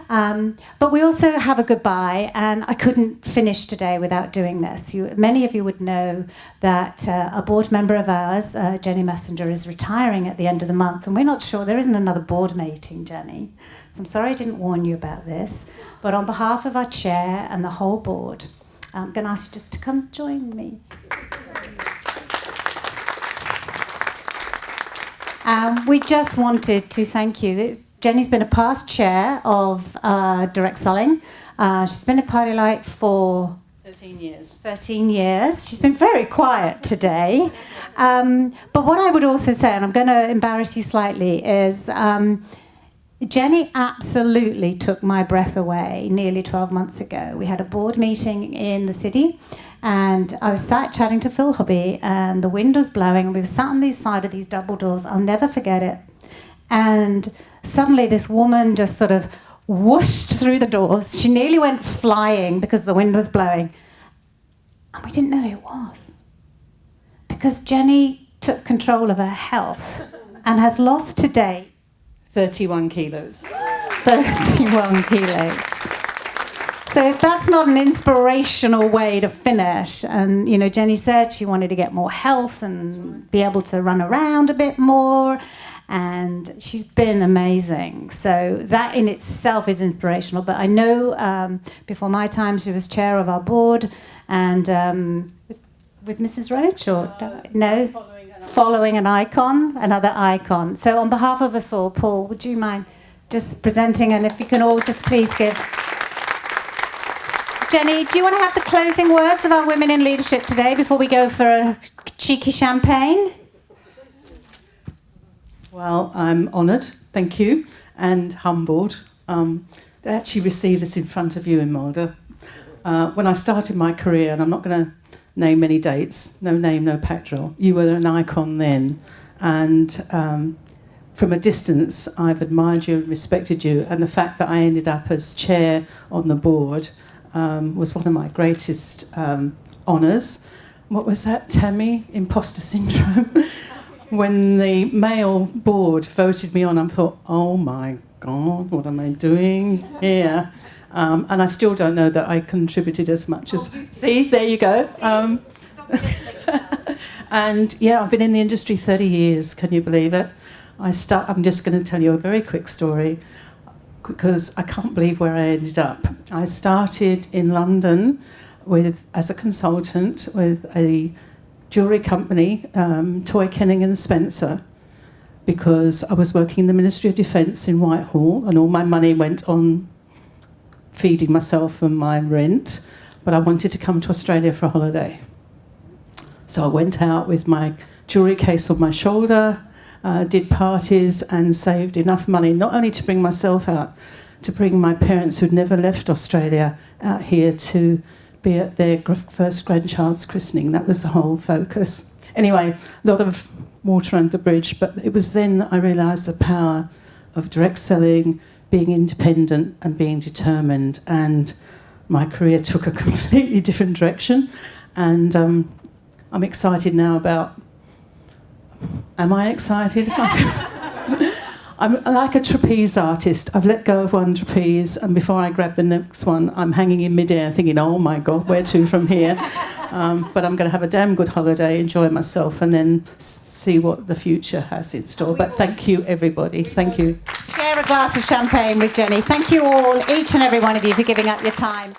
But we also have a goodbye, and I couldn't finish today without doing this. Many of you would know that a board member of ours, Jenny Messenger, is retiring at the end of the month, and we're not sure, there isn't another board meeting, Jenny. So I'm sorry I didn't warn you about this, but on behalf of our chair and the whole board, I'm going to ask you just to come join me. We just wanted to thank you. Jenny's been a past chair of direct selling. She's been at PartyLite for 13 years. 13 years. She's been very quiet today. But what I would also say, and I'm going to embarrass you slightly, is Jenny absolutely took my breath away nearly 12 months ago. We had a board meeting in the city, and I was sat chatting to Phil Hobby, and the wind was blowing, and we were sat on the side of these double doors. I'll never forget it. And suddenly this woman just sort of whooshed through the doors. She nearly went flying because the wind was blowing. And we didn't know who it was. Because Jenny took control of her health and has lost to date 31 kilos. 31 kilos. So if that's not an inspirational way to finish, and you know, Jenny said she wanted to get more health and be able to run around a bit more, and she's been amazing. So that in itself is inspirational. But I know before my time she was chair of our board, and with Mrs. Roach, or no? Following an icon, another icon. So on behalf of us all, Paul, would you mind just presenting, and if you can all just please give... Jenny, do you want to have the closing words of our women in leadership today before we go for a cheeky champagne? Well, I'm honoured, thank you, and humbled to actually receive this in front of you in Malta. When I started my career, and I'm not going to name any dates, no name, no patrol, you were an icon then, and from a distance I've admired you and respected you, and the fact that I ended up as chair on the board was one of my greatest honours. What was that, Tammy? Imposter syndrome. When the male board voted me on, I thought, oh my God, what am I doing here? And I still don't know that I contributed as much as... See, there you go. And yeah, I've been in the industry 30 years, can you believe it? I'm just going to tell you a very quick story, because I can't believe where I ended up. I started in London as a consultant with a jewellery company, Toy Kenning and Spencer, because I was working in the Ministry of Defence in Whitehall, and all my money went on feeding myself and my rent, but I wanted to come to Australia for a holiday. So I went out with my jewellery case on my shoulder, did parties and saved enough money, not only to bring myself out, to bring my parents who'd never left Australia out here to be at their first grandchild's christening. That was the whole focus. Anyway, a lot of water under the bridge, but it was then that I realised the power of direct selling, being independent and being determined, and my career took a completely different direction, and I'm excited now about... Am I excited? I'm like a trapeze artist. I've let go of one trapeze, and before I grab the next one, I'm hanging in midair thinking, oh my God, where to from here? But I'm going to have a damn good holiday, enjoy myself, and then see what the future has in store. But thank you, everybody. Thank you. Share a glass of champagne with Jenny. Thank you all, each and every one of you, for giving up your time.